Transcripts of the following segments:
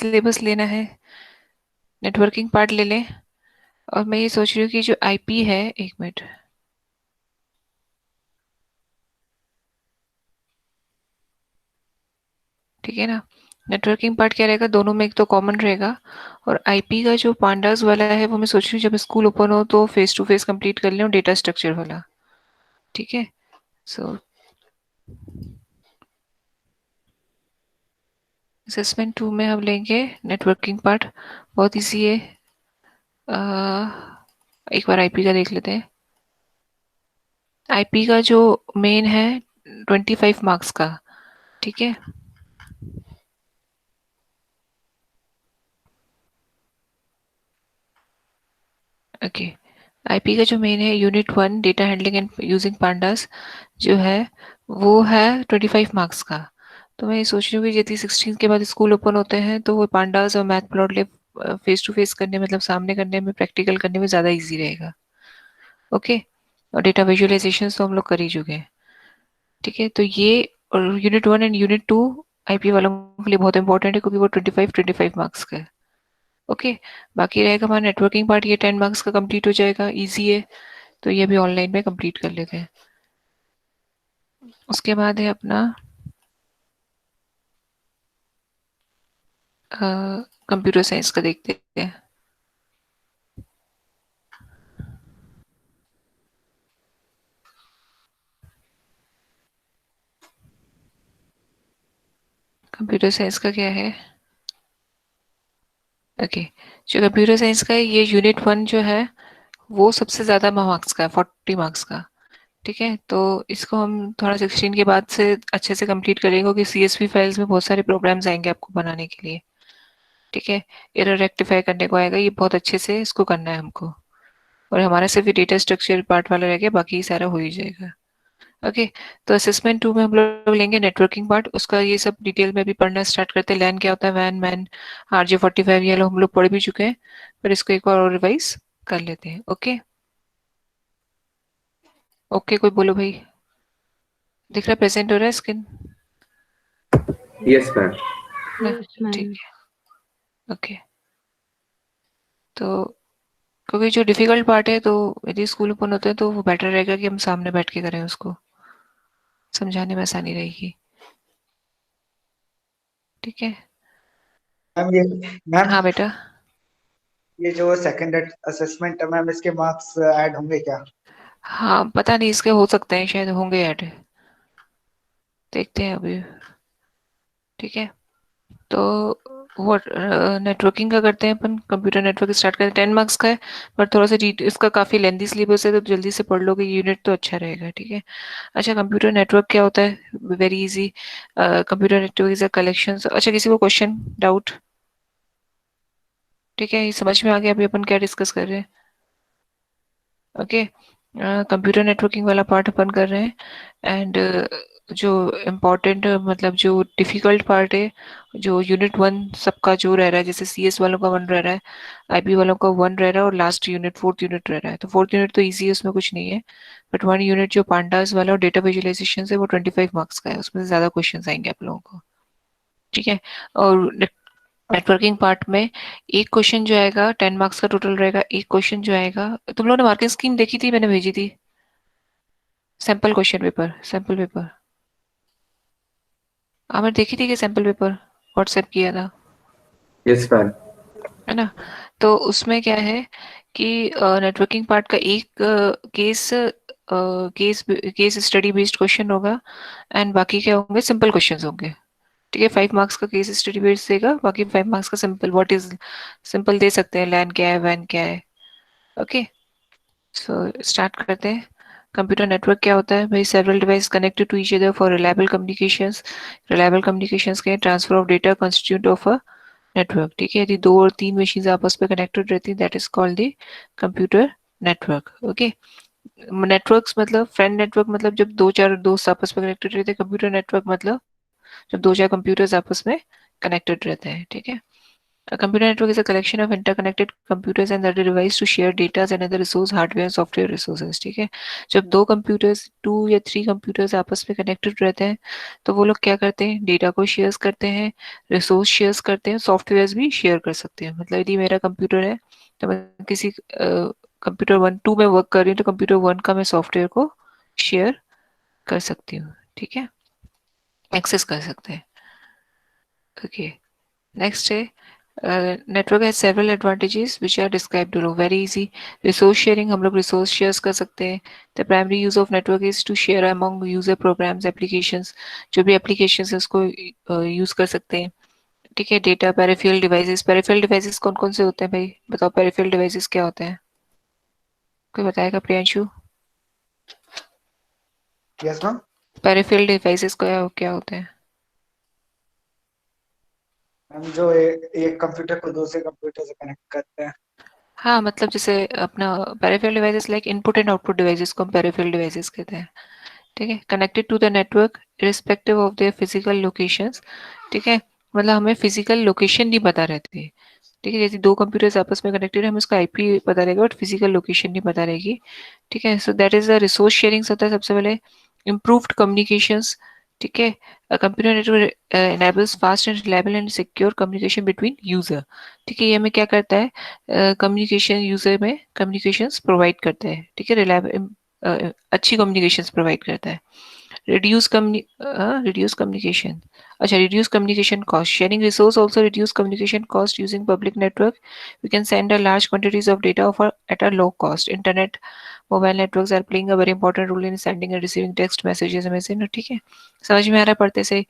Syllabus लेना है, networking part ले लें। और मैं ये सोच रही हूँ कि जो आईपी है, एक मिनट, ठीक है ना। नेटवर्किंग पार्ट क्या रहेगा, दोनों में एक तो कॉमन रहेगा। और आईपी का जो पांडास वाला है वो मैं सोच रही हूँ जब स्कूल ओपन हो तो फेस टू फेस कंप्लीट कर लें, डेटा स्ट्रक्चर वाला। ठीक है। सो असेसमेंट 2 में हम लेंगे नेटवर्किंग पार्ट। बहुत इजी है। एक बार आईपी का देख लेते हैं। आईपी का जो मेन है 25 मार्क्स का। ठीक है। ओके। आईपी का जो मेन है unit 1 data handling and using pandas जो है वो है 25 मार्क्स का। तो मैं ये सोच रही हूँ कि यदि 16 के बाद स्कूल ओपन होते हैं तो वो पांडास और math plot face to face करने, मतलब सामने करने में, प्रैक्टिकल करने में ज़्यादा इजी रहेगा। ओके। और डेटा विजुअलाइजेशन तो हम लोग कर ही चुके हैं। ठीक है। तो ये और यूनिट 1 एंड यूनिट 2 आईपी वालों के लिए बहुत इंपॉर्टेंट है क्योंकि वो 25 मार्क्स का है। ओके। बाकी रहेगा हमारा नेटवर्किंग पार्ट, ये 10 मार्क्स का कंप्लीट हो जाएगा, इजी है। तो ये भी ऑनलाइन में कंप्लीट कर लेते हैं। उसके बाद है अपना कंप्यूटर साइंस का, देखते हैं। कंप्यूटर साइंस का क्या है। ओके। जो कंप्यूटर साइंस का है ये यूनिट 1 जो है वो सबसे ज़्यादा मार्क्स का है, 40 मार्क्स का। ठीक है। तो इसको हम थोड़ा 16 के बाद से अच्छे से कंप्लीट करेंगे क्योंकि सीएसवी फाइल्स में बहुत सारे प्रोग्राम्स आएंगे आपको बनाने के लिए। ठीक है। एरर रेक्टिफाई करने को आएगा, ये बहुत अच्छे से इसको करना है हमको। और हमारा सिर्फ डेटा स्ट्रक्चर पार्ट वाला रह गया, बाकी सारा हो ही जाएगा। ओके। तो असेसमेंट 2 में हम लोग लेंगे नेटवर्किंग पार्ट, उसका ये सब डिटेल में भी पढ़ना स्टार्ट करते हैं। लैन क्या होता है, वैन, मैन, RJ45, ये लोग हम लोग पढ़ भी चुके हैं, पर इसको एक बार और रिवाइज कर लेते हैं। ओके। ओके, कोई बोलो भाई। दिख रहा है, प्रेजेंट हो रहा है स्क्रीन यस मैम। ना। यस ठीक मैम। है। ओके। तो क्योंकि जो डिफिकल्ट पार्ट है तो यदि स्कूल ओपन होते हैं तो वो बेटर रहेगा कि हम सामने बैठ के करें, उसको समझाने में आसानी रहेगी। ठीक है। मैम ये मैम हाँ बेटा। ये जो सेकंड असेसमेंट है मैम, इसके मार्क्स ऐड होंगे क्या? हाँ पता नहीं, इसके हो सकते हैं, शायद होंगे ऐड, देखते हैं अभी। ठीक है। तो वो नेटवर्किंग का करते हैं अपन, कंप्यूटर नेटवर्क स्टार्ट करते हैं। 10 मार्क्स का है पर थोड़ा सा इसका काफ़ी लेंदी सिलेबस है तो जल्दी से पढ़ लोगे यूनिट तो अच्छा रहेगा। ठीक है। अच्छा, कंप्यूटर नेटवर्क क्या होता है, very easy. Computer network is a collection. अच्छा, किसी को क्वेश्चन, डाउट? ठीक है, ये समझ में आ गया अभी अपन क्या डिस्कस कर रहे हैं। ओके। कंप्यूटर नेटवर्किंग वाला पार्ट अपन कर रहे हैं। एंड जो इम्पोर्टेंट, मतलब जो डिफिकल्ट पार्ट है, जो यूनिट 1 सबका जो रह रहा है, जैसे सीएस वालों का 1 रह रहा है, आईपी वालों का 1 रह रहा है, और लास्ट यूनिट 4th यूनिट रह रहा है। तो 4th यूनिट तो ईजी है, उसमें कुछ नहीं है। बट 1 यूनिट जो पांडास वाला और डेटा विजुअलाइजेशन है वो 25 मार्क्स का है, उसमें से ज़्यादा क्वेश्चन आएंगे आप लोगों को। ठीक है। और नेटवर्किंग पार्ट में एक क्वेश्चन जो आएगा, 10 मार्क्स का टोटल रहेगा। एक क्वेश्चन जो आएगा, तुम लोगों ने मार्किंग स्कीम देखी थी, मैंने भेजी थी, sample question paper, sample paper. आपने देखी थी कि सैंपल पेपर व्हाट्सएप किया था, यस मैम। है ना। तो उसमें क्या है कि नेटवर्किंग पार्ट का एक केस स्टडी बेस्ड क्वेश्चन होगा, एंड बाकी क्या होंगे, सिंपल क्वेश्चंस होंगे। ठीक है। 5 मार्क्स का केस स्टडी बेस्ड देगा, बाकी 5 मार्क्स का simple, what is simple they सकते हैं, लैन क्या है, वैन क्या है। ओके। सो स्टार्ट करते हैं। कंप्यूटर नेटवर्क क्या होता है भाई, several device connected to each other for reliable communications. Reliable communications के transfer of data constitute of a network. ठीक है। यदि 2 और 3 मशीन आपस में कनेक्टेड रहती हैं, that is called the computer network. Okay. Networks मतलब, फ्रेंड नेटवर्क मतलब जब 2-4 दोस्त आपस में कनेक्टेड रहते हैं। कंप्यूटर नेटवर्क मतलब जब 2-4 कंप्यूटर्स आपस में कनेक्टेड रहते हैं। ठीक है। A computer network is a collection of interconnected computers and other devices to share data and other resource, hardware and software resources. ठीक है, जब दो कंप्यूटर्स, 2 या 3 कंप्यूटर्स आपस में कनेक्टेड रहते हैं तो वो लोग क्या करते हैं, डेटा को शेयर करते हैं, रिसोर्स शेयर करते हैं, सॉफ्टवेयर भी शेयर कर सकते हैं. मतलब यदि मेरा कंप्यूटर है तो मैं किसी कंप्यूटर 1 2 में वर्क कर रही हूँ तो कंप्यूटर 1 का मैं सॉफ्टवेयर को शेयर कर सकती हूँ. ठीक है, एक्सेस कर सकते हैं. ओके, नेक्स्ट है network has several advantages which are described below. Very easy. Resource sharing, हम लोग रिसोर्स शेयर कर सकते हैं. The primary use of network is to share among user programs applications. जो भी एप्लीकेशंस है उसको यूज कर सकते हैं. ठीक है, data, peripheral devices. Peripheral devices कौन कौन से होते हैं भाई, बताओ पेरिफेरल डिवाइसेस क्या होते हैं, कोई बताएगा Priyanshu? Yes ma'am. Peripheral devices क्या क्या होते हैं? हम जो एक कंप्यूटर को दूसरे कंप्यूटर से कनेक्ट करते हैं. हाँ, मतलब जैसे अपना peripheral devices like input and output devices को हम पेरिफेरल डिवाइसेस कहते हैं. ठीक है, connected to the network respective of their physical locations. ठीक है, मतलब हमें फिजिकल लोकेशन नहीं पता रहती. ठीक है, जैसे दो कंप्यूटर्स आपस में कनेक्टेड है, हमें उसका आईपी पता रहेगा बट फिजिकल लोकेशन नहीं पता रहेगी. ठीक है, सो that is the resource sharing होता है सबसे पहले. Improved communications. ठीक है, computer network enables fast and reliable and secure communication between user. ठीक है, ये हमें क्या करता है, कम्युनिकेशन यूजर में कम्युनिकेशंस प्रोवाइड करता है. ठीक है, रिलायबल अच्छी कम्युनिकेशंस प्रोवाइड करता है. reduce communication. अच्छा, reduce communication cost. Sharing resource also reduce communication cost. Using public network we can send a large quantities of data at a low cost. Internet, mobile networks are playing a very important role in sending and receiving text messages में से ना. ठीक है, समझ में आ रहा है पढ़ते से?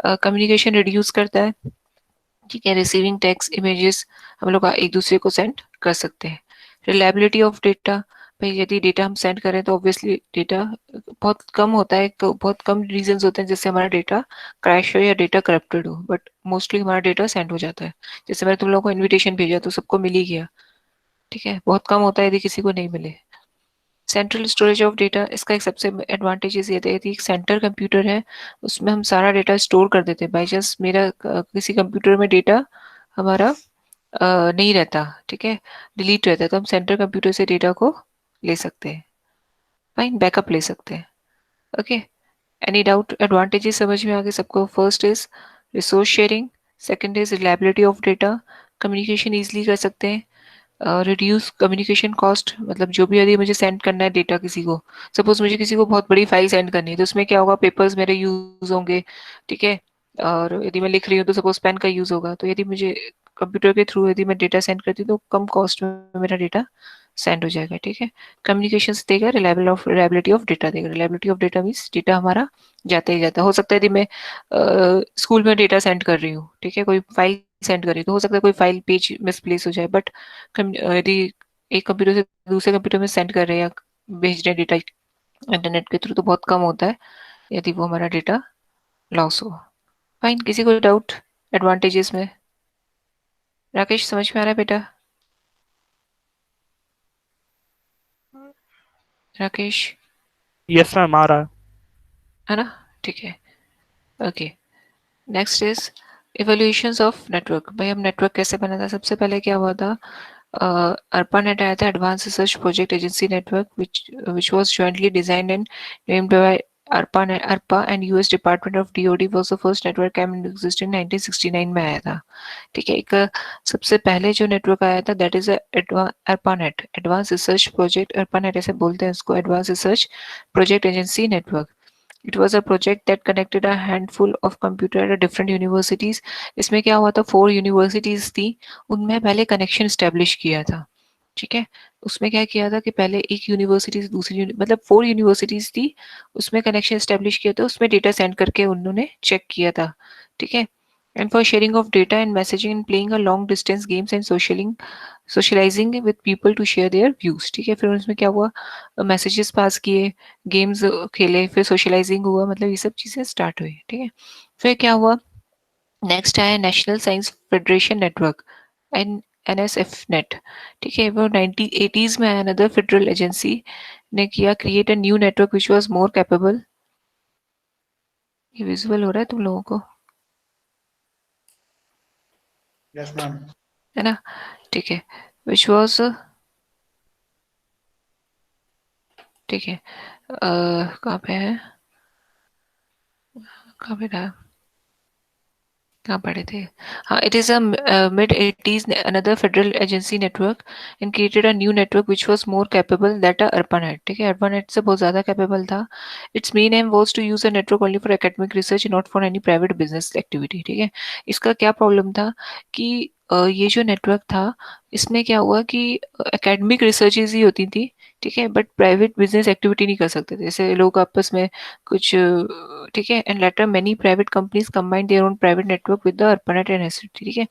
कम्युनिकेशन रिड्यूस करता है. ठीक है, रिसीविंग टेक्स्ट इमेजेस हम लोग एक दूसरे को सेंड कर सकते हैं. Reliability of data. भाई यदि डेटा हम सेंड करें तो ऑब्वियसली डेटा बहुत कम होता है, बहुत कम रीजंस होते हैं जिससे हमारा डेटा क्रैश हो या डेटा करप्टेड हो, बट मोस्टली हमारा डेटा सेंड हो जाता है. जैसे मैंने तुम लोगों को इनविटेशन भेजा तो सबको मिल ही गया. ठीक है, बहुत कम होता है यदि किसी को नहीं मिले. सेंट्रल स्टोरेज ऑफ डेटा, इसका एक सबसे एडवांटेजेस ये था, यदि एक सेंटर कंप्यूटर है उसमें हम सारा डेटा स्टोर कर देते हैं. बाई चांस मेरा किसी कंप्यूटर में डेटा हमारा नहीं रहता, ठीक है, डिलीट रहता है, तो हम सेंटर कंप्यूटर से डेटा को ले सकते हैं. फाइन, बैकअप ले सकते हैं. Okay, any doubt? एडवांटेजेस समझ में आ गए सबको? First is resource sharing, second is reliability of data, communication easily कर सकते हैं, रिड्यूस कम्युनिकेशन कॉस्ट. मतलब जो भी यदि मुझे सेंड करना है डेटा किसी को, सपोज मुझे किसी को बहुत बड़ी फाइल सेंड करनी है तो उसमें क्या होगा, पेपर्स मेरे यूज होंगे. ठीक है, और यदि मैं लिख रही हूँ तो सपोज पेन का यूज होगा. तो यदि मुझे कंप्यूटर के थ्रू यदि मैं डेटा सेंड करती हूँ तो कम कॉस्ट में मेरा डेटा सेंड हो जाएगा. ठीक है, कम्युनिकेशन देगा, रिलायबिलिटी ऑफ डेटा देगा. Reliability of data means data हमारा जाता ही जाता. हो सकता है यदि मैं स्कूल में डेटा सेंड कर रही हूँ, ठीक है, कोई फाइल सेंड कर रही हूँ तो हो सकता है कोई फाइल पेज मिसप्लेस हो जाए, बट यदि एक कंप्यूटर से दूसरे कंप्यूटर में सेंड कर रहे हैं या भेज रहे हैं डेटा इंटरनेट के थ्रू तो बहुत कम होता है यदि वो हमारा डेटा लॉस हो. फाइन, किसी को डाउट एडवांटेजेस में? राकेश समझ में आ रहा है बेटा? राकेश, यस मैम, आ रहा है. है ना? ठीक है, okay. Next is evolutions of network. भाई हम नेटवर्क कैसे बना था? सबसे पहले क्या हुआ था, ARPANET आया था, advance research project agency network, which was jointly designed and named by ARPA and US Department of DoD, was the first network came into existence in 1969 में आया था. ठीक है, एक सबसे पहले जो नेटवर्क आया था that is ARPANET, advance research project. ARPANET ऐसे बोलते हैं इसको, advance research project agency network. It was a project that connected a handful of computer at different universities. इसमें क्या हुआ था, 4 यूनिवर्सिटीज थी, उनमें पहले कनेक्शन स्टेब्लिश किया था. ठीक है, उसमें क्या किया था कि पहले एक यूनिवर्सिटी से दूसरी मतलब 4 यूनिवर्सिटीज थी, उसमें कनेक्शन स्टेब्लिश किया था, उसमें डेटा सेंड करके उन्होंने चेक किया था. ठीक है, and for sharing of data and messaging and playing a long distance games and socialising with people to share their views. ठीक है, फिर उसमें क्या हुआ, मैसेजेस पास किए, गेम्स खेले, फिर सोशलाइजिंग हुआ, मतलब ये सब चीजें स्टार्ट हुई. ठीक है, फिर क्या हुआ, नेक्स्ट आया national science federation network, an NSF नेट. ठीक है, वो 1980s में आया. अनदर फेडरल एजेंसी ने किया create a new network which was more capable. ये विजुअल हो रहा है तुम लोगों को? Yes ma'am. है ना, ठीक है, विच वॉज, ठीक है, कहाँ पे है, कहाँ पे था, कहाँ पढ़े थे, हाँ, it is a mid 80s another federal agency network and created a new network which was more capable that a ARPANET, ठीक है, ARPANET से बहुत ज़्यादा capable था. Its main aim was to use a network only for academic research not for any private business activity, ठीक है. इसका क्या प्रॉब्लम था कि ये जो नेटवर्क था इसमें क्या हुआ कि एकेडमिक रिसर्चेज ही होती थी, ठीक है, बट प्राइवेट बिजनेस एक्टिविटी नहीं कर सकते थे, जैसे लोग आपस में कुछ, ठीक है, and later many private companies combined their own private network with the ARPANET and SST, ठीक है.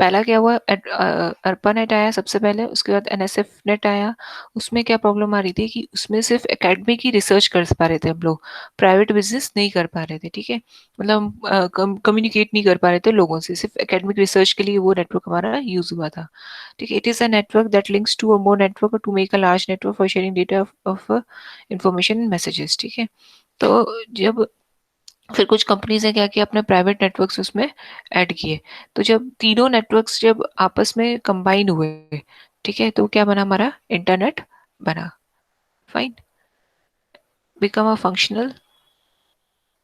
पहला क्या हुआ, अर्पानेट आया सबसे पहले, उसके बाद एनएसएफ नेट आया. उसमें क्या प्रॉब्लम आ रही थी कि उसमें सिर्फ एकेडमिक ही रिसर्च कर पा रहे थे हम लोग, प्राइवेट बिजनेस नहीं कर पा रहे थे, ठीक है, मतलब कम्युनिकेट नहीं कर पा रहे थे लोगों से, सिर्फ एकेडमिक रिसर्च के लिए वो नेटवर्क हमारा यूज हुआ था, ठीक है. It is a network that links to a more network to make a large network for sharing data of information messages, ठीक है. तो जब फिर कुछ कंपनीज ने क्या किया, अपने प्राइवेट नेटवर्क्स उसमें ऐड किए, तो जब तीनों नेटवर्क्स जब आपस में कंबाइन हुए, ठीक है, तो क्या बना, हमारा इंटरनेट बना. Fine, become a functional,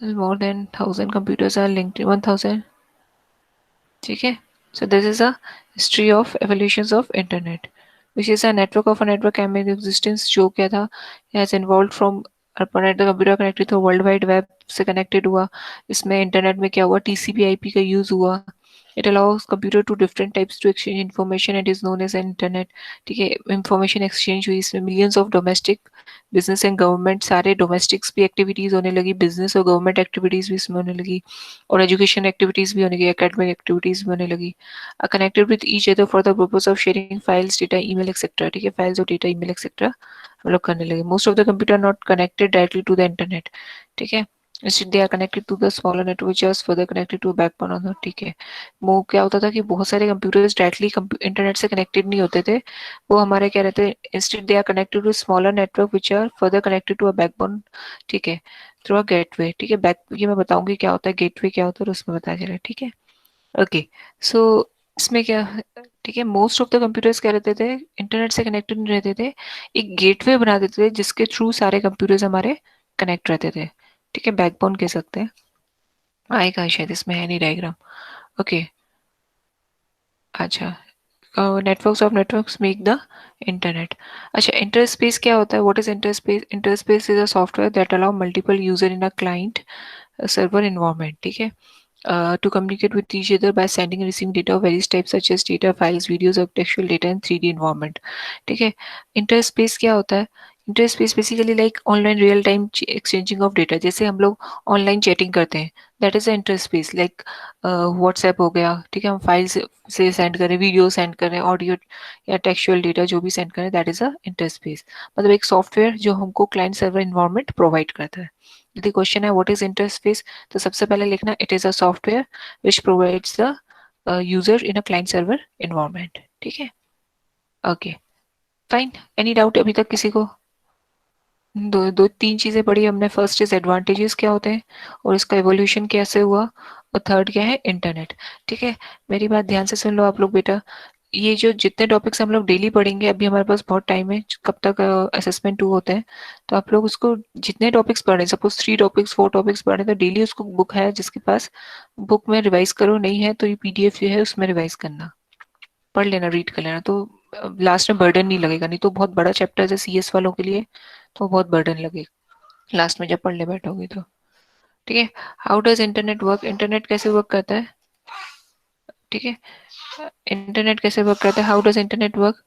more than 1000 computers are linked, 1000, ठीक है. So this is a history of evolutions of internet which is a network of a network came in existence, जो क्या था, has involve from ARPANET the computer connected through world wide web से कनेक्टेड हुआ. इसमें internet में क्या हुआ, टीसीपी आईपी का यूज हुआ. It allows computer to different types to exchange information, it is known as internet, ठीक है. इंफॉर्मेशन एक्सचेंज हुई, इसमें millions of domestic business and government, सारे डोमेस्टिक्स भी एक्टिविटीज होने लगी, बिजनेस और गवर्नमेंट एक्टिविटीज भी इसमें होने लगी, और एजुकेशन एक्टिविटीज भी होने लगी, एकेडमिक एक्टिविटीज भी होने लगी. Connected with each other for the purpose of sharing files, data, email etcetera, ठीक है, फाइल्स और डेटा, ईमेल एक्सेट्रा हम लोग करने लगे. Most of the computer not connected directly to the internet, ठीक है. Instead they are connected to the smaller network which is further connected to a backbone on the, ठीक है. वो क्या होता था कि बहुत सारे कंप्यूटर्स डायरेक्टली इंटरनेट से कनेक्टेड नहीं होते थे, वो हमारे क्या रहते हैं, instead they are connected to smaller network which are further connected to a backbone, ठीक है, थ्रू अ गेटवे, ठीक है. बैक, ये मैं बताऊंगी क्या होता है गेटवे, क्या होता है, और उसमें बताया जा रहा है, ठीक है. ओके, सो इसमें क्या है, ठीक है, मोस्ट ऑफ द कंप्यूटर्स क्या रहते थे, इंटरनेट से कनेक्टेड नहीं रहते थे, एक गेटवे बना देते थे जिसके थ्रू सारे कंप्यूटर्स हमारे कनेक्ट रहते थे, ठीक है, बैकबोन कह सकते हैं. आएगा शायद, इसमें है नहीं डायग्राम. ओके, अच्छा, networks of networks make the internet. अच्छा, इंटरस्पेस क्या होता है, what is interspace, interspace is a software that allow multiple user in a client server environment, ठीक है, to communicate with each other by sending and receiving data of various types such as data files, videos of textual data and 3D environment, ठीक है. Interspace क्या होता है, interspace basically like online real time exchanging of data, जैसे हम लोग online chatting करते हैं, that is a interspace, like WhatsApp हो गया, ठीक है, हम फाइल से सेंड करें, वीडियो सेंड करें, ऑडियो या टेक्सचुअल डेटा जो भी सेंड करें, दैट इज अ इंटरस्पेस, मतलब एक सॉफ्टवेयर जो हमको क्लाइंट सर्वर इन्वायरमेंट प्रोवाइड करता है. यदि क्वेश्चन है व्हाट इज इंटरस्पेस, तो सबसे पहले लिखना it is a software which provides the user in a client server environment, ठीक है. ओके, फाइन, एनी डाउट अभी तक किसी को. दो दो तीन चीजें पढ़ी हमने, फर्स्ट इज एडवांटेजेस क्या होते हैं और इसका एवोल्यूशन कैसे हुआ, और थर्ड क्या है, इंटरनेट, ठीक है. मेरी बात ध्यान से सुन लो आप लोग बेटा, ये जो जितने टॉपिक्स हम लोग डेली पढ़ेंगे, अभी हमारे पास बहुत टाइम है, कब तक असेसमेंट 2 होते हैं, तो आप लोग उसको जितने टॉपिक्स पढ़े, सपोज 3 टॉपिक्स 4 टॉपिक्स पढ़े, तो डेली उसको बुक है जिसके पास, बुक में रिवाइज करो, नहीं है तो ये पीडीएफ जो है उसमें रिवाइज करना, पढ़ लेना, रीड कर लेना, तो लास्ट में बर्डन नहीं लगेगा, नहीं तो बहुत बड़ा चैप्टर है सीएस वालों के लिए, तो बहुत बर्डन लगेगा लास्ट में जब पढ़ने बैठोगे तो, ठीक है. How does internet work, internet कैसे वर्क करता है, ठीक है, इंटरनेट कैसे वर्क करता है, how does internet work.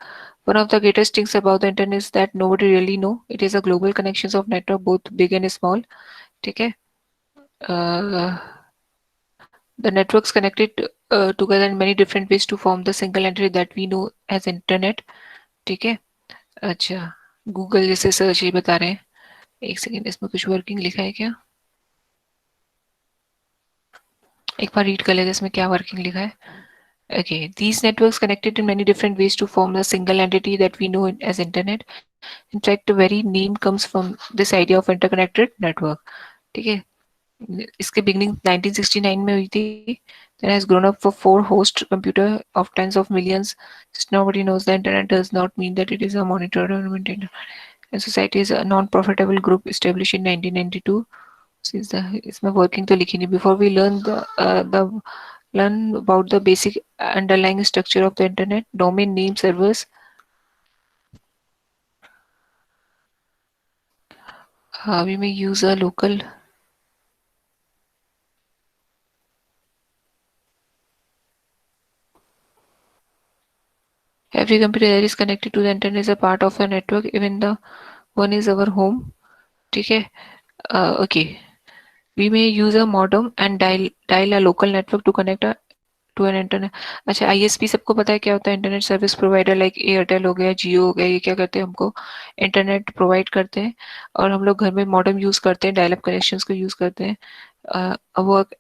One of the greatest things about the internet is that nobody really know. It is a global connections of network, both big and small. ठीक है. The networks connected together in many different ways to form the single entity that we know as internet. ठीक है. अच्छा, Google जैसे search ये बता रहे हैं, एक सेकेंड, इसमें कुछ वर्किंग लिखा है क्या, एक बार रीड कर लेते इसमें क्या वर्किंग लिखा है. Okay, these networks connected in many different ways to form a single entity that we know as internet. In fact, the very name comes from this idea of interconnected network. ठीक है, इसकी beginning 1969 में हुई थी, that has grown up for 4 host computer of tens of millions. Just nobody knows the internet does not mean that it is a monitored or maintained. And society is a non-profitable group established in 1992. Since the इसमें working तो लिखी नहीं. Before we learn about the basic underlying structure of the internet, domain name servers. We may use a local. Every computer that is connected to the internet is a part of a network. Even the one is our home. ठीक है. Okay. We may use a modem and dial a local network to connect to an internet. अच्छा, ISP सबको पता है क्या होता है? Internet service provider. Like Airtel हो गया, जियो हो गया, ये क्या करते हैं? हमको इंटरनेट प्रोवाइड करते हैं और हम लोग घर में मॉडेम यूज करते हैं, डायल अप कनेक्शंस को यूज करते हैं. Work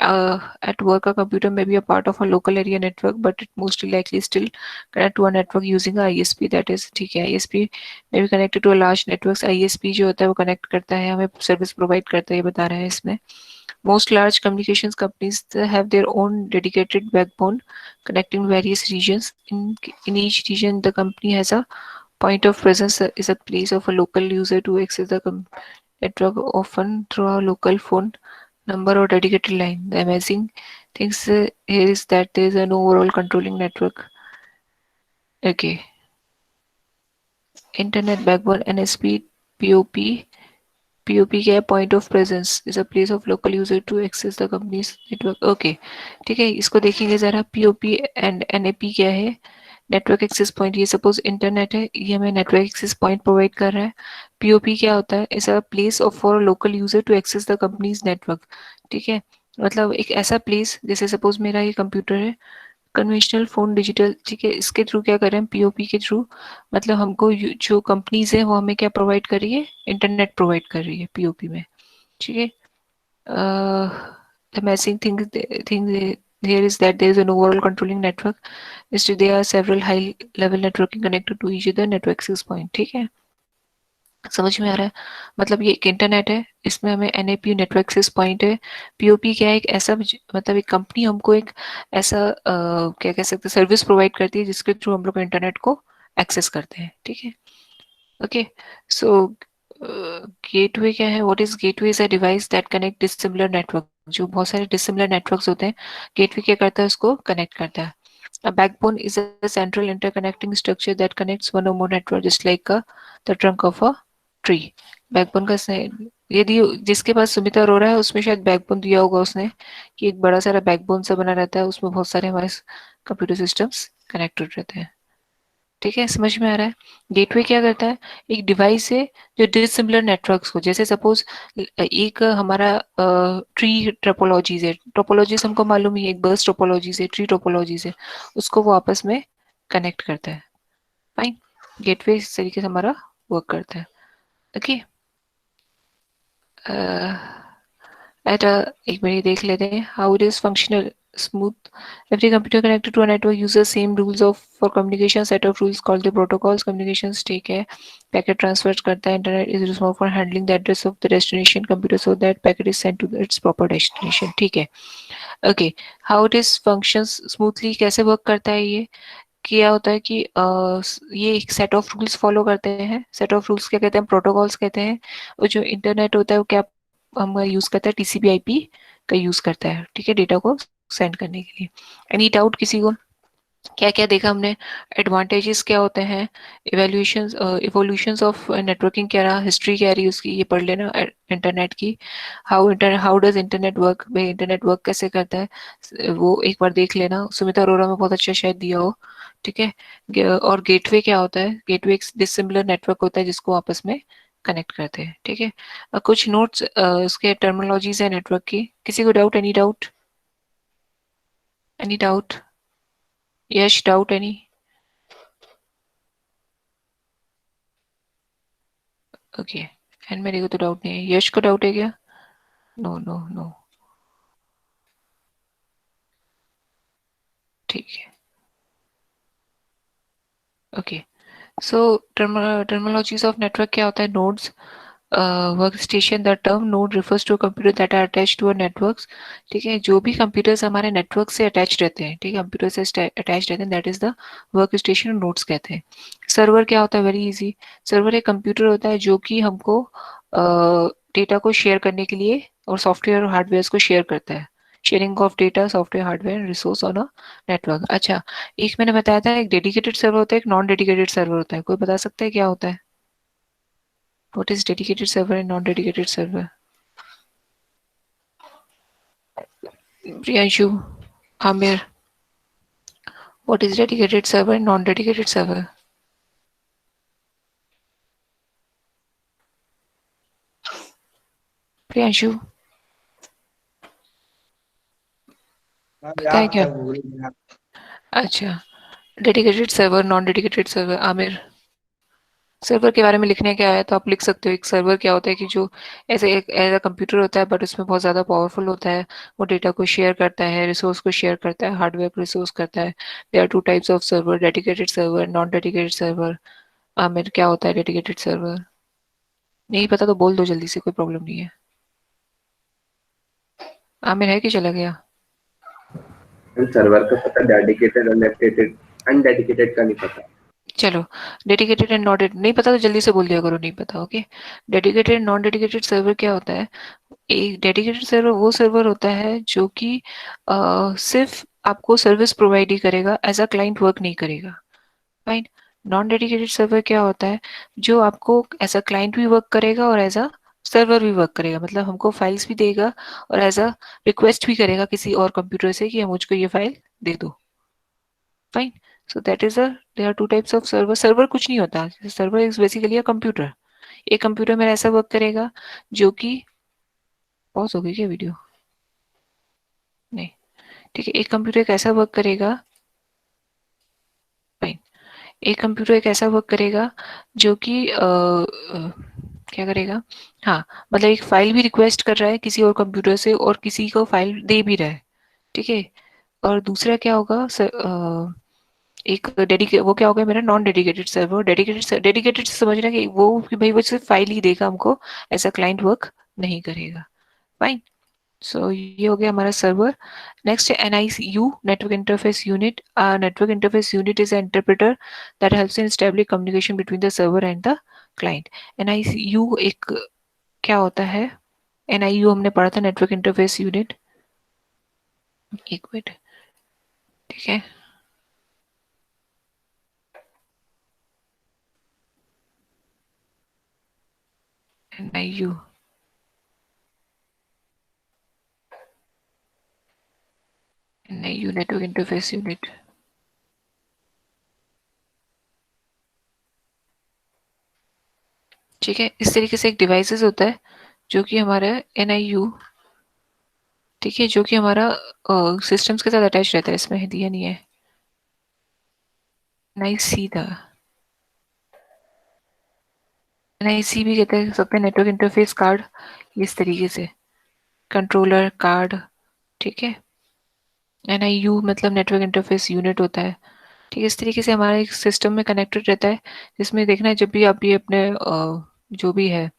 at work a computer may be a part of a local area network, but it mostly likely still connect to a network using a ISP. that is, ठीक है, ISP may be connected to a large networks. ISP जो होता है वो connect करता है, हमें service provide करता है, ये बता रहा है इसमें. Most large communications companies have their own dedicated backbone connecting various regions. In each region, the company has a point of presence, is a place of a local user to access the network, often through a local phone number or dedicated line. The amazing things here is that there is an overall controlling network. Okay. Internet backbone, NSP, POP. POP क्या है? Point of presence is a place of local user to access the company's network. Okay, ठीक है, इसको देखेंगे जरा. POP and NAP क्या है? Network access point. ये सपोज इंटरनेट है, ये हमें नेटवर्क एक्सेस पॉइंट प्रोवाइड कर रहा है. POP क्या होता है? Is a place of for local user to access the company's network. ठीक है, मतलब एक ऐसा प्लेस, जैसे सपोज मेरा ये कंप्यूटर है, कन्वेंशनल फोन डिजिटल, ठीक है, इसके थ्रू क्या कर रहे हैं? पीओपी के थ्रू. मतलब हमको जो कंपनीज है वो हमें क्या प्रोवाइड कर रही है? इंटरनेट प्रोवाइड कर रही है पीओपी में. ठीक है. The amazing thing here is that there is an overall controlling network. Instead, there are several high level networking connected to each other network access point. ठीक है, समझ में आ रहा है? मतलब ये एक इंटरनेट है, इसमें हमें एनएपी नेटवर्क एक्सेस पॉइंट है. पीओपी क्या है? एक ऐसा मतलब एक कंपनी हमको एक ऐसा क्या कह सकते हैं, सर्विस प्रोवाइड करती है जिसके थ्रू हम लोग इंटरनेट को एक्सेस करते हैं. ठीक है. ओके, सो गेटवे क्या है? What is gateway? Is a device that connect dissimilar network. जो बहुत सारे डिसिमिलर नेटवर्क्स होते हैं, गेटवे क्या करता है? उसको कनेक्ट करता है. A backbone is a central interconnecting structure that connects one or more network, just like the trunk of a tree. Backbone का यदि जिसके पास सुमिता अरोरा है उसमें शायद बैकबोन दिया होगा उसने, कि एक बड़ा सारा बैकबोन सा बना रहता है, उसमें बहुत सारे हमारे कंप्यूटर सिस्टम्स कनेक्टेड रहते हैं. ठीक है, समझ में आ रहा है? गेटवे क्या करता है? एक डिवाइस है जो डिसिमिलर नेटवर्क्स को, जैसे सपोज एक हमारा ट्री टोपोलॉजीज है. टोपोलॉजीज हमको मालूम ही है, एक बर्स टोपोलॉजीज है, ट्री टोपोलॉजीज है, उसको वो आपस में कनेक्ट करता है. फाइन, गेटवे इस तरीके से हमारा वर्क करता है. ओके. एट एक बार देख लेते हैं how it is functional smooth. Every computer connected to a network uses same rules of for communication. Set of rules called the protocols. Communications, ठीक है, पैकेट ट्रांसफर करता है. Internet is responsible for handling the address of the destination computer so that packet is sent to its proper destination. ठीक है. Okay, how it is functions smoothly. कैसे work करता है ये? क्या होता है कि ये एक सेट ऑफ रूल्स फॉलो करते हैं. सेट ऑफ रूल्स क्या कहते हैं? प्रोटोकॉल्स कहते हैं. और जो इंटरनेट होता है वो क्या हम यूज करता है? टीसीपी आईपी का यूज करता है. ठीक है, डेटा को सेंड करने के लिए. एनी डाउट किसी को? क्या क्या देखा हमने? एडवांटेजेस क्या होते हैं? इवोल्यूशंस इवोल्यूशंस ऑफ नेटवर्किंग क्या रहा? हिस्ट्री क्या रही उसकी, ये पढ़ लेना इंटरनेट की. हाउ डज इंटरनेट वर्क, भाई इंटरनेट वर्क कैसे करता है, वो एक बार देख लेना. सुमिता अरोरा में बहुत अच्छा शायद दिया हो. ठीक है. और गेटवे क्या होता है? गेटवे एक डिसिमिलर नेटवर्क होता है जिसको आपस में कनेक्ट करते हैं. ठीक है. कुछ नोट्स उसके टर्मिनोलॉजीज है नेटवर्क की. किसी को doubt? Any doubt? Any doubt? Yash, doubt any? Okay, and मेरे को तो डाउट नहीं है. यश को डाउट है क्या? No no no. ठीक है. Okay, so terminologies of network क्या होता है? Nodes, work station the term node refers to computer that are attach to a networks. ठीक है, जो भी कंप्यूटर्स हमारे नेटवर्क से अटैच रहते हैं, ठीक है, कंप्यूटर से अटैच रहते हैं, that is the work station, nodes कहते हैं। सर्वर क्या होता है? Very easy. सर्वर एक कंप्यूटर होता है जो कि हमको डेटा को शेयर करने के लिए और सॉफ्टवेयर और हार्डवेयर को शेयर करता है। Sharing of data, software, hardware, resource on a network. अच्छा, एक मैंने बताया था, एक डेडिकेटेड सर्वर होता है, एक नॉन डेडिकेटेड सर्वर होता है। कोई बता सकता है क्या होता है? What is dedicated server and non-dedicated server? Priyanshu, Amir, what is dedicated server and non-dedicated server? Priyanshu, ma'am पता है याद क्या? था, भूल गया। अच्छा, dedicated server, non dedicated server. Aamir, server के बारे में लिखने क्या है तो आप लिख सकते हो। एक सर्वर क्या होता है कि जो ऐसे एक ऐसा कंप्यूटर होता है बट उसमें बहुत ज़्यादा पावरफुल होता है। वो डेटा को शेयर करता है, रिसोर्स को शेयर करता है, हार्डवेयर को रिसोर्स करता है। There are two types of server, dedicated server, non dedicated server. Aamir, क्या होता है डेडिकेटेड सर्वर? नहीं पता तो बोल दो जल्दी से, कोई प्रॉब्लम नहीं है। आमिर है कि चला गया? सर्वर का पता, डेडिकेटेड अनडेडिकेटेड का नहीं पता। चलो, डेडिकेटेड एंड नॉट नहीं पता तो जल्दी से बोल दिया करो नहीं पता। Okay, dedicated and non dedicated server क्या होता है? एक डेडिकेटेड सर्वर वो सर्वर होता है जो कि सिर्फ आपको सर्विस प्रोवाइड ही करेगा, एज अ क्लाइंट वर्क नहीं करेगा। फाइन। नॉन डेडिकेटेड सर्वर क्या होता है? जो आपको एज अ क्लाइंट भी वर्क करेगा और एज अ सर्वर भी वर्क करेगा, मतलब हमको फाइल्स भी देगा और एज अ रिक्वेस्ट भी करेगा किसी और कंप्यूटर से कि मुझको ये फाइल दे दो। Fine. So that is a there are two types of server. Server कुछ नहीं होता, server is basically a computer. एक कंप्यूटर मेरा ऐसा वर्क करेगा जो कि पॉज हो गई क्या वीडियो? नहीं, ठीक है, एक कंप्यूटर एक ऐसा वर्क करेगा। फाइन। एक कंप्यूटर एक ऐसा वर्क करेगा जो कि क्या करेगा? हाँ, मतलब एक फाइल भी रिक्वेस्ट कर रहा है किसी और कंप्यूटर से और किसी को फाइल दे भी रहा है। ठीक है। और दूसरा क्या होगा एक डेडिकेट, वो क्या होगा मेरा नॉन डेडिकेटेड सर्वर। डेडिकेटेड से समझना कि वो कि भाई वो सिर्फ फाइल ही देगा हमको, ऐसा क्लाइंट वर्क नहीं करेगा। फाइन। सो ये हो गया हमारा सर्वर। नेक्स्ट है NICU, network interface unit. Network interface unit is interpreter that helps in establish communication between the server and the client. NICU एक क्या होता है? NIU हमने पढ़ा था, नेटवर्क इंटरफेस यूनिट। एक मिनट, ठीक है। NIU NIU network interface unit. ठीक है, इस तरीके से एक डिवाइसेस होता है जो कि हमारा NIU, ठीक है, जो कि हमारा सिस्टम्स के साथ अटैच रहता है। इसमें दिया नहीं है। NIC था, NIC भी कहते हैं सकते हैं, नेटवर्क इंटरफेस कार्ड। इस तरीके से कंट्रोलर कार्ड। ठीक है। NIU मतलब नेटवर्क इंटरफेस यूनिट होता है। ठीक है, इस तरीके से हमारे सिस्टम में कनेक्टेड रहता है। जिसमें देखना है जब भी आप ये अपने जो भी है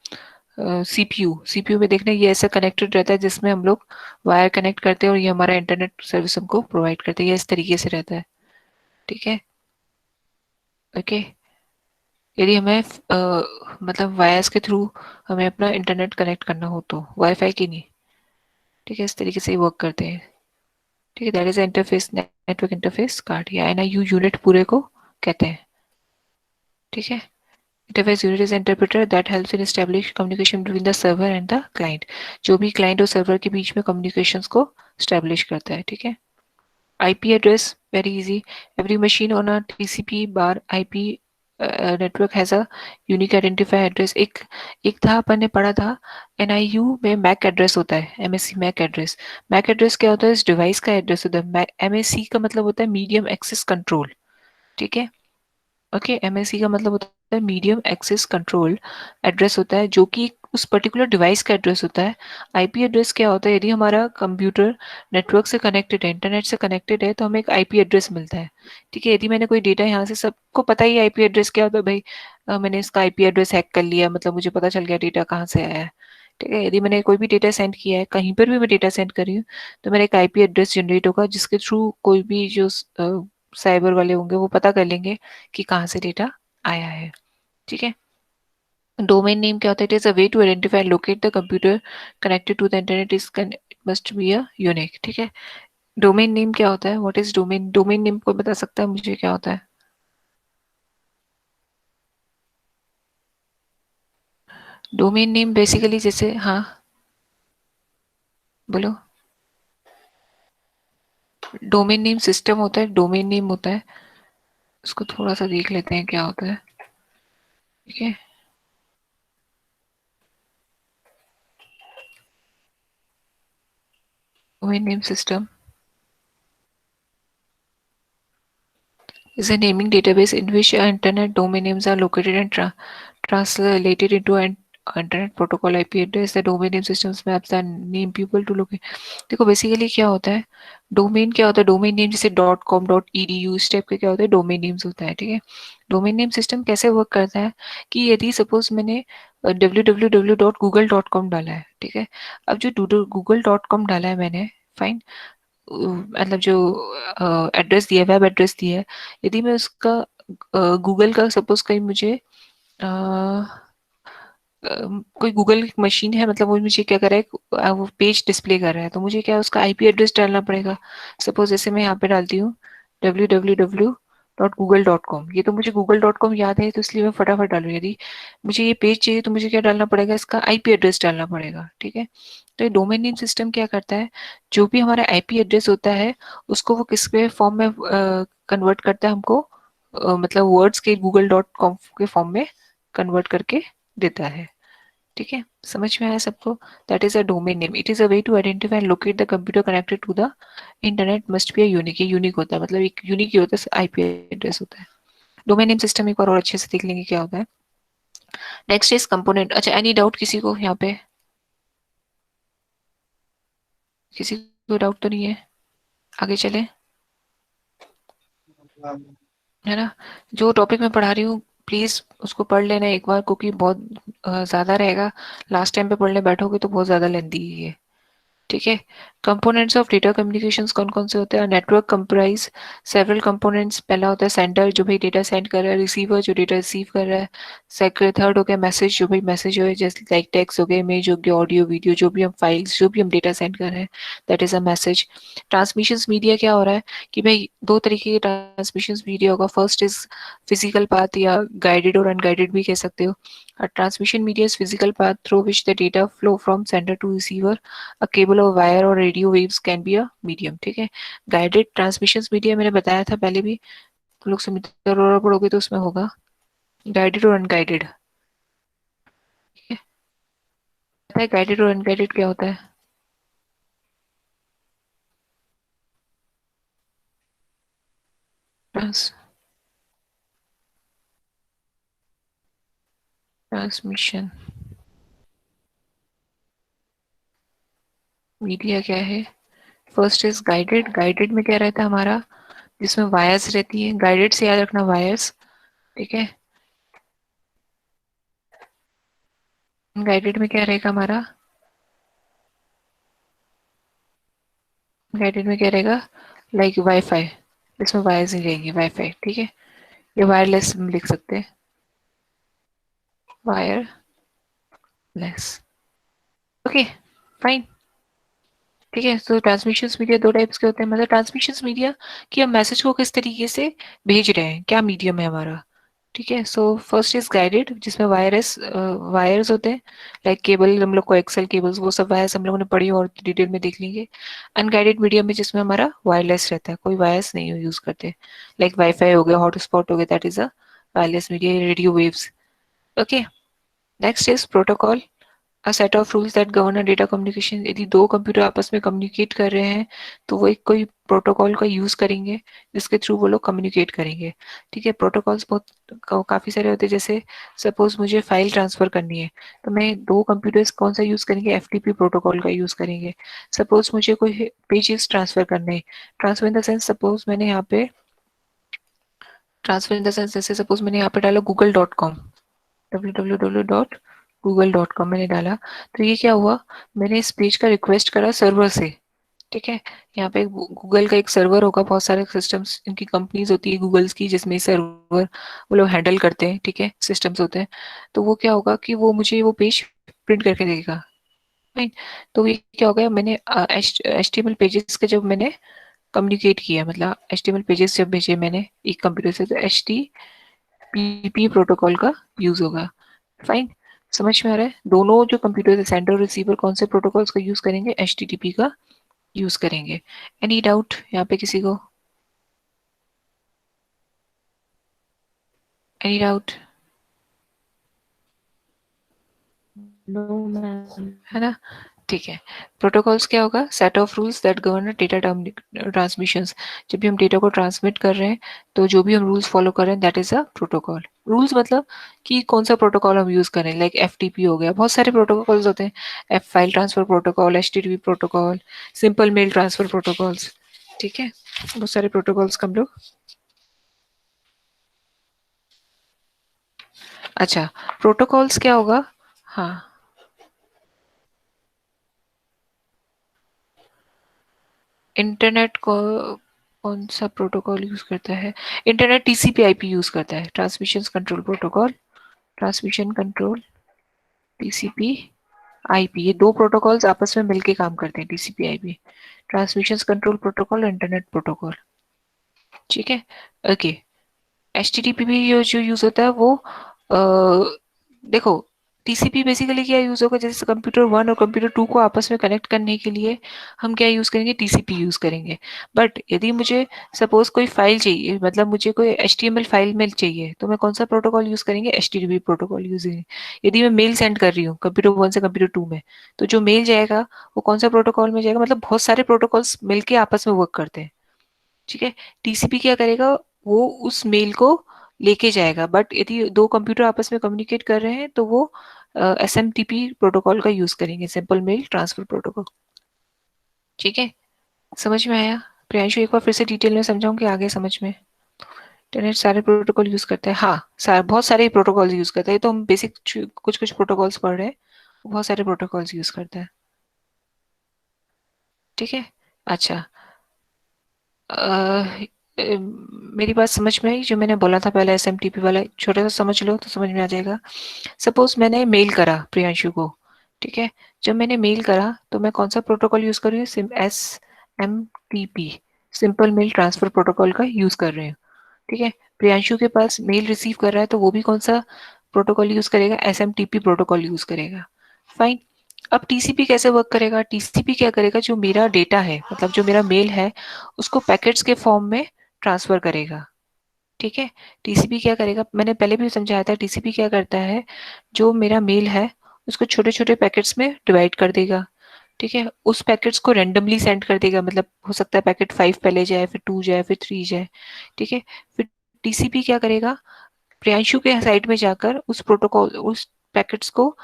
CPU में देखना है, ये ऐसा कनेक्टेड रहता है जिसमें हम लोग वायर कनेक्ट करते हैं और ये हमारा इंटरनेट सर्विस हमको प्रोवाइड करते हैं। ये इस तरीके से रहता है। ठीक है। ओके। यदि हमें मतलब वायर्स के थ्रू हमें अपना इंटरनेट कनेक्ट करना हो तो वाईफाई की नहीं। ठीक है, इस तरीके से ही वर्क करते हैं। ठीक है, that is interface, network interface card या NIU यूनिट पूरे को कहते हैं। ठीक है। Interface unit is interpreter that helps in establish communication between the server and the client. जो भी क्लाइंट और सर्वर के बीच में कम्युनिकेशंस को स्टैब्लिश करता है। ठीक है। IP address, very easy. Every machine on a TCP bar IP network has a unique identifier address. एक था अपन ने पढ़ा था NIU में MAC एड्रेस होता है, MAC MAC address. MAC address क्या होता है? इस डिवाइस का एड्रेस होता है। MAC का मतलब होता है मीडियम एक्सेस कंट्रोल। ठीक है। ओके, MAC का मतलब होता है मीडियम एक्सेस कंट्रोल एड्रेस होता है, जो कि उस पर्टिकुलर डिवाइस का एड्रेस होता है। IP एड्रेस क्या होता है? यदि हमारा कंप्यूटर नेटवर्क से कनेक्टेड है, इंटरनेट से कनेक्टेड है, तो हमें एक IP एड्रेस मिलता है। ठीक है। यदि मैंने कोई डेटा यहाँ से, सबको पता ही IP एड्रेस क्या होता है भाई, मैंने इसका आईपी एड्रेस हैक कर लिया, मतलब मुझे पता चल गया डेटा कहाँ से आया है। ठीक है, यदि मैंने कोई भी डेटा सेंड किया है, कहीं पर भी मैं डेटा सेंड कर रही हूँ, तो मेरा एक आईपी एड्रेस जनरेट होगा, जिसके थ्रू कोई भी जो साइबर वाले होंगे वो पता कर लेंगे कि कहाँ से डेटा आया है। ठीक है, डोमेन नेम क्या होता है? It is a way to identify locate the computer connected to the internet, is must be a unique. ठीक है, डोमेन नेम क्या होता है? What is domain? Domain name कोई बता सकता है मुझे क्या होता है? डोमेन नेम बेसिकली जैसे, हाँ बोलो। डोमेन नेम सिस्टम होता है, डोमेन नेम होता है, उसको थोड़ा सा देख लेते हैं क्या होता है। ठीक है, domain name system is a naming database in which internet domain names are located and translated into an internet protocol IP address. The domain name systems maps the name people to locate. देखो basically क्या होता है, domain क्या होता है? Domain name जैसे .com.edu इस type के क्या होता है, डोमेन नेम्स होता है। ठीक है, डोमेन नेम सिस्टम कैसे वर्क करता है कि यदि सपोज मैंने www.google.com डाला है, ठीक है, अब जो google.com डाला है मैंने, फाइन, मतलब जो एड्रेस दिया है, वेब एड्रेस दिया है, यदि मैं उसका गूगल का सपोज कहीं मुझे कोई गूगल मशीन है, मतलब वो मुझे क्या कर रहा है, वो पेज डिस्प्ले कर रहा है, तो मुझे क्या उसका आईपी एड्रेस डालना पड़ेगा। सपोज जैसे मैं यहाँ पे डालती हूँ www.google.com, ये तो मुझे google.com याद है, तो इसलिए मैं फटाफट डालू। यदि मुझे ये पेज चाहिए तो मुझे क्या डालना पड़ेगा, इसका आईपी एड्रेस डालना पड़ेगा। ठीक है, तो ये डोमेन नेम सिस्टम क्या करता है, जो भी हमारा आईपी एड्रेस होता है उसको वो किस के फॉर्म में कन्वर्ट करता है हमको, मतलब वर्ड्स के google.com के फॉर्म में कन्वर्ट करके देता है। ठीक है, समझ में आया सबको? That is a domain name, it is a way to identify and locate the computer connected to the internet must be a unique. ये यूनिक होता है, मतलब एक यूनिक ही होता है, आईपी एड्रेस होता है। डोमेन नेम सिस्टम एक और अच्छे से देख लेंगे क्या होता है। Next is component. अच्छा, एनी डाउट किसी को यहाँ पे? किसी को डाउट तो नहीं है? आगे चले, है ना? जो टॉपिक मैं पढ़ा रही हूँ प्लीज उसको पढ़ लेना एक बार, क्योंकि बहुत ज्यादा रहेगा। लास्ट टाइम पे पढ़ने बैठोगे तो बहुत ज्यादा लेंदी है। ठीक है, कंपोनेंट्स ऑफ डेटा कम्युनिकेशंस कौन कौन से होते हैं? Network comprise several components. पहला होता है सेंडर, जो भी डेटा सेंड कर रहा है, रिसीवर जो डेटा रिसीव कर रहा है, सेकंड थर्ड हो गया मैसेज, जो भी मैसेज हो, जैसे लाइक टेक्स्ट हो गया, इमेज हो गया, ऑडियो वीडियो, जो भी हम फाइल्स, जो भी हम डेटा सेंड कर रहे हैं, that is a message. Transmission media क्या हो रहा है कि भाई दो तरीके के ट्रांसमिशन मीडिया होगा, फर्स्ट इज फिजिकल पाथ, या गाइडेड और अनगाइडेड भी कह सकते हो। Transmission media is physical path through which the data flow from sender to receiver, a cable or wire or radio waves can be a medium। ठीक है, guided transmission media मैंने बताया था पहले भी, तुम लोग सुमित अरोड़ा पढ़ोगे तो उसमें होगा गाइडेड और अनगाइडेड। ठीक है, पता है गाइडेड और अनगाइडेड क्या होता है? ट्रांसमिशन मीडिया क्या है? First is guided. गाइडेड में क्या रहता है हमारा, जिसमें वायर्स रहती है, गाइडेड से याद रखना वायर्स। ठीक है, गाइडेड में क्या रहेगा हमारा, गाइडेड में क्या रहेगा, लाइक वाईफाई, इसमें वायर्स नहीं रहेंगी, वाईफाई। ठीक है, ये वायरलेस लिख सकते हैं, वायरलेस। Okay, fine. ठीक है, तो ट्रांसमिशन मीडिया दो टाइप्स के होते हैं, मतलब ट्रांसमिशन मीडिया कि हम मैसेज को किस तरीके से भेज रहे हैं, क्या मीडियम है हमारा। ठीक है, सो फर्स्ट इज गाइडेड, जिसमें वायर्स होते हैं, लाइक केबल, हम लोग को एक्सेल केबल्स, वो सब वायर्स हम लोगों ने पढ़ी और डिटेल में देख लेंगे। अनगाइडेड मीडियम में जिसमें हमारा वायरलेस रहता है, कोई वायर्स नहीं यूज करते, लाइक वाईफाई हो गया, हॉटस्पॉट हो गया, that is a wireless media, radio waves. Okay, next is protocol, a set of rules that govern a data communication. यदि दो कंप्यूटर आपस में कम्युनिकेट कर रहे हैं तो वो एक कोई प्रोटोकॉल का यूज करेंगे जिसके थ्रू वो लोग कम्युनिकेट करेंगे। ठीक है, प्रोटोकॉल्स बहुत काफी सारे होते हैं, जैसे सपोज मुझे फाइल ट्रांसफर करनी है तो मैं दो कंप्यूटर्स कौन सा यूज करेंगे, एफटीपी प्रोटोकॉल का यूज करेंगे। सपोज मुझे कोई पेजेस ट्रांसफर करने हैं, transfer in the sense suppose मैंने यहाँ पे, ट्रांसफर इन द सेंस जैसे सपोज मैंने यहाँ पे डाला google.com, www.google.com मैंने डाला, तो ये क्या हुआ, मैंने इस पेज का रिक्वेस्ट करा सर्वर से, ठीक है। यहाँ पे गूगल का एक सर्वर होगा, बहुत सारे सिस्टम्स इनकी कंपनीज होती है गूगल्स की, जिसमें सर्वर वो लोग हैंडल करते हैं, ठीक है, सिस्टम्स होते हैं। तो वो क्या होगा कि वो मुझे वो पेज प्रिंट करके देगा, फाइन। तो ये क्या हो गया, मैंने HTML पेजेस का जब मैंने कम्युनिकेट किया, मतलब HTML पेजेस जब भेजे मैंने एक कंप्यूटर से, तो HTTP प्रोटोकॉल का यूज होगा, फाइन। समझ में आ रहा है, दोनों जो कंप्यूटर सेंडर और रिसीवर कौन से प्रोटोकॉल्स का यूज करेंगे, HTTP का यूज करेंगे। एनी डाउट यहाँ पे किसी को, एनी डाउट? No ma'am. है ना, ठीक है। प्रोटोकॉल्स क्या होगा, set of rules that govern data transmissions. जब भी हम डेटा को ट्रांसमिट कर रहे हैं, तो जो भी हम रूल्स फॉलो कर रहे हैं, that is a protocol. Rules मतलब कि कौन सा प्रोटोकॉल हम यूज करें, लाइक FTP हो गया, बहुत सारे प्रोटोकॉल्स होते हैं, F file transfer protocol, HTTP protocol, simple mail transfer protocols, ठीक है, बहुत सारे प्रोटोकॉल्स का हम लोग। अच्छा, प्रोटोकॉल्स क्या होगा, हाँ, इंटरनेट को कौन सा प्रोटोकॉल यूज करता है, इंटरनेट TCP/IP यूज करता है, transmission control protocol, transmission control TCP/IP, ये दो प्रोटोकॉल्स आपस में मिलके काम करते हैं, TCP/IP, transmission control protocol, internet protocol, ठीक है, ओके। HTTP भी जो यूज होता है वो देखो, TCP बेसिकली क्या यूज होगा, जैसे कंप्यूटर 1 और कंप्यूटर 2 को आपस में कनेक्ट करने के लिए हम क्या यूज करेंगे, TCP यूज करेंगे। बट यदि मुझे सपोज कोई फाइल चाहिए, मतलब मुझे कोई HTML फाइल मेल चाहिए, तो मैं कौन सा प्रोटोकॉल यूज करेंगे, HTTP प्रोटोकॉल यूज करेंगे। यदि मैं मेल सेंड कर रही हूँ कंप्यूटर 1 से कंप्यूटर 2 में, तो जो मेल जाएगा वो कौन सा प्रोटोकॉल में जाएगा, मतलब बहुत सारे प्रोटोकॉल्स मिलके आपस में वर्क करते हैं, ठीक है। TCP क्या करेगा, वो उस मेल को लेके जाएगा, बट यदि दो कंप्यूटर आपस में कम्युनिकेट कर रहे हैं, तो वो SMTP प्रोटोकॉल का यूज करेंगे, सिंपल मेल ट्रांसफर प्रोटोकॉल, ठीक है। समझ में आया प्रियांशु, एक बार फिर से डिटेल में समझाऊं कि आगे समझ में? इंटरनेट सारे प्रोटोकॉल यूज करता है, हाँ, बहुत सारे प्रोटोकॉल यूज करता है, ये तो हम बेसिक कुछ कुछ प्रोटोकॉल्स पढ़ रहे हैं, बहुत सारे प्रोटोकॉल्स यूज करता है, ठीक है। अच्छा, मेरी बात समझ में आई, जो मैंने बोला था पहले SMTP वाला, छोटा सा समझ लो तो समझ में आ जाएगा। सपोज मैंने मेल करा प्रियांशु को, ठीक है, जब मैंने मेल करा तो मैं कौन सा प्रोटोकॉल यूज कर रही हूँ, SMTP, simple mail transfer protocol का यूज कर रही हूँ, ठीक है। प्रियांशु के पास मेल रिसीव कर रहा है, तो वो भी कौन सा प्रोटोकॉल यूज करेगा, SMTP प्रोटोकॉल यूज करेगा, फाइन। अब TCP कैसे वर्क करेगा, TCP क्या करेगा, जो मेरा डेटा है, मतलब जो मेरा मेल है, उसको पैकेट्स के फॉर्म में ट्रांसफर करेगा, ठीक है। TCP क्या करेगा, मैंने पहले भी समझाया था, TCP क्या करता है, जो मेरा मेल है उसको छोटे छोटे पैकेट्स में डिवाइड कर देगा, ठीक है, उस पैकेट्स को रेंडमली सेंड कर देगा, मतलब हो सकता है पैकेट 5 पहले जाए, फिर 2 जाए, फिर 3 जाए, ठीक है। फिर TCP क्या करेगा, प्रियांशु के साइड में जाकर उस प्रोटोकॉल, उस पैकेट्स को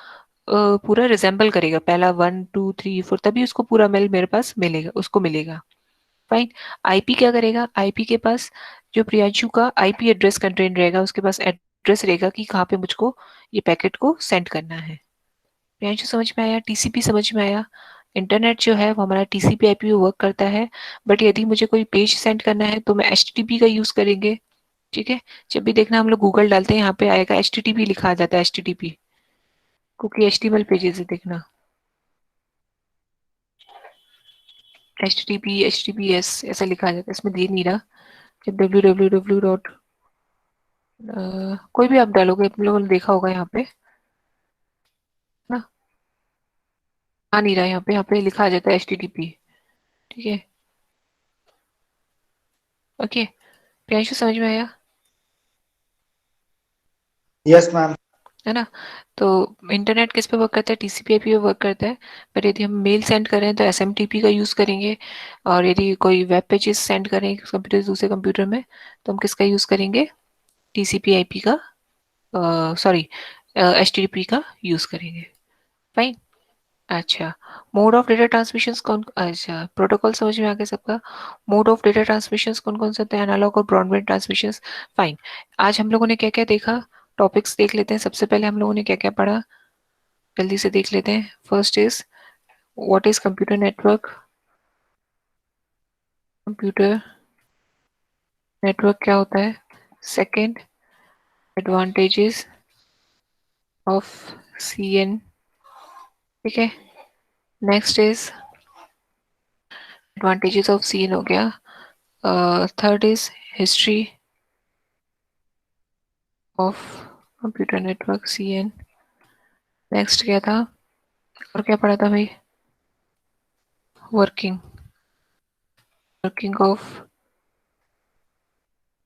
पूरा रिजेंबल करेगा, पहला 1 2 3 4, तभी उसको पूरा मेल मेरे पास मिलेगा, उसको मिलेगा, फाइन। IP क्या करेगा, IP के पास जो प्रियांशु का IP एड्रेस कंटेंट रहेगा, उसके पास एड्रेस रहेगा कि कहाँ पे मुझको ये पैकेट को सेंड करना है। प्रियांशु समझ में आया, TCP समझ में आया। इंटरनेट जो है वो हमारा TCP/IP पे वर्क करता है, बट यदि मुझे कोई पेज सेंड करना है तो मैं HTTP का यूज करेंगे, ठीक है। जब भी देखना हम लोग गूगल डालते हैं, यहाँ पे आएगा HTTP लिखा आ जाता है, HTTP, क्योंकि HTML पेजेस है, देखना HTTP HTTPS ऐसा लिखा आ जाता है, इसमें दे नहीं रहा। जब www डॉट कोई भी आप डालोगे, आप लोगों ने देखा होगा यहाँ पे ना, आ नहीं रहा, यहाँ पे लिखा आ जाता है HTTP, ठीक है, ओके। प्रियांशु समझ में आया, यस मैम। है ना। तो इंटरनेट किस पे वर्क करता है, TCP/IP पे वर्क करता है, पर यदि हम मेल सेंड कर रहे हैं तो SMTP का यूज करेंगे, और यदि कोई वेब पेजेस सेंड करें कंप्यूटर से दूसरे कंप्यूटर में, तो हम किसका यूज करेंगे, TCP/IP का, सॉरी, HTTP का यूज करेंगे, फाइन। अच्छा, मोड ऑफ डेटा ट्रांसमिशन कौन, अच्छा प्रोटोकॉल समझ में आ गया सबका। मोड ऑफ डेटा ट्रांसमिशन कौन कौन से होते हैं, एनालॉग और ब्रॉडबैंड ट्रांसमिशन, फाइन। आज हम लोगों ने क्या क्या देखा, टॉपिक्स देख लेते हैं। सबसे पहले हम लोगों ने क्या क्या पढ़ा, जल्दी से देख लेते हैं। First is what is computer network. Computer network क्या होता है। सेकंड, एडवांटेजेस ऑफ सीएन, ठीक है। Next is advantages of CN हो गया। Third is history of computer network CN. Next क्या था, और क्या पढ़ा था भाई, वर्किंग, वर्किंग ऑफ,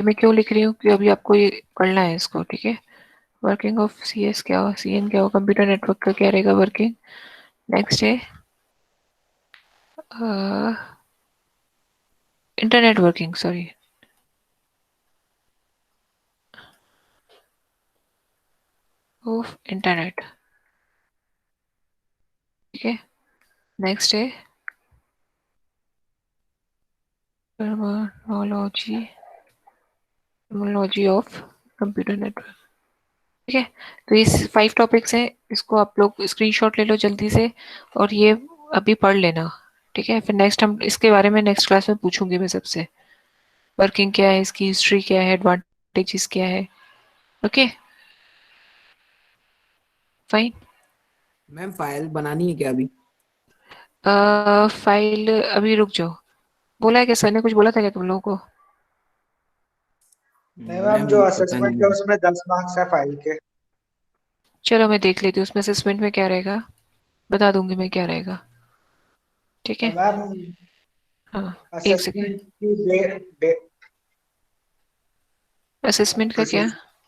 मैं क्यों लिख रही हूँ कि अभी आपको ये पढ़ना है इसको, ठीक है। वर्किंग ऑफ सीएस क्या हो, सीएन क्या हो, कंप्यूटर नेटवर्क का क्या रहेगा वर्किंग। नेक्स्ट है internet working, sorry, of internet, ठीक है। नेक्स्ट है terminology, terminology of computer network, ठीक है। तो ये 5 टॉपिक्स हैं, इसको आप लोग स्क्रीनशॉट ले लो जल्दी से और ये अभी पढ़ लेना, ठीक है। फिर नेक्स्ट हम इसके बारे में नेक्स्ट क्लास में पूछूंगी मैं सबसे, वर्किंग क्या है, इसकी हिस्ट्री क्या है, एडवांटेजेस क्या है। Okay fine. मैम फाइल बनानी है क्या अभी? फाइल अभी रुक जाओ, बोला है क्या सर ने, कुछ बोला था क्या तुम लोगों को। नहीं मैम, जो पता असेसमेंट है नहीं। उसमें 10 मार्क्स है फाइल के। चलो मैं देख लेती हूँ उसमें असेसमेंट में क्या रहेगा, बता दूंगी मैं क्या रहेगा, ठीक है। मैम हाँ एक सेकेंड, असेसमेंट की डे, डे, असेसमेंट का क्या, असेस,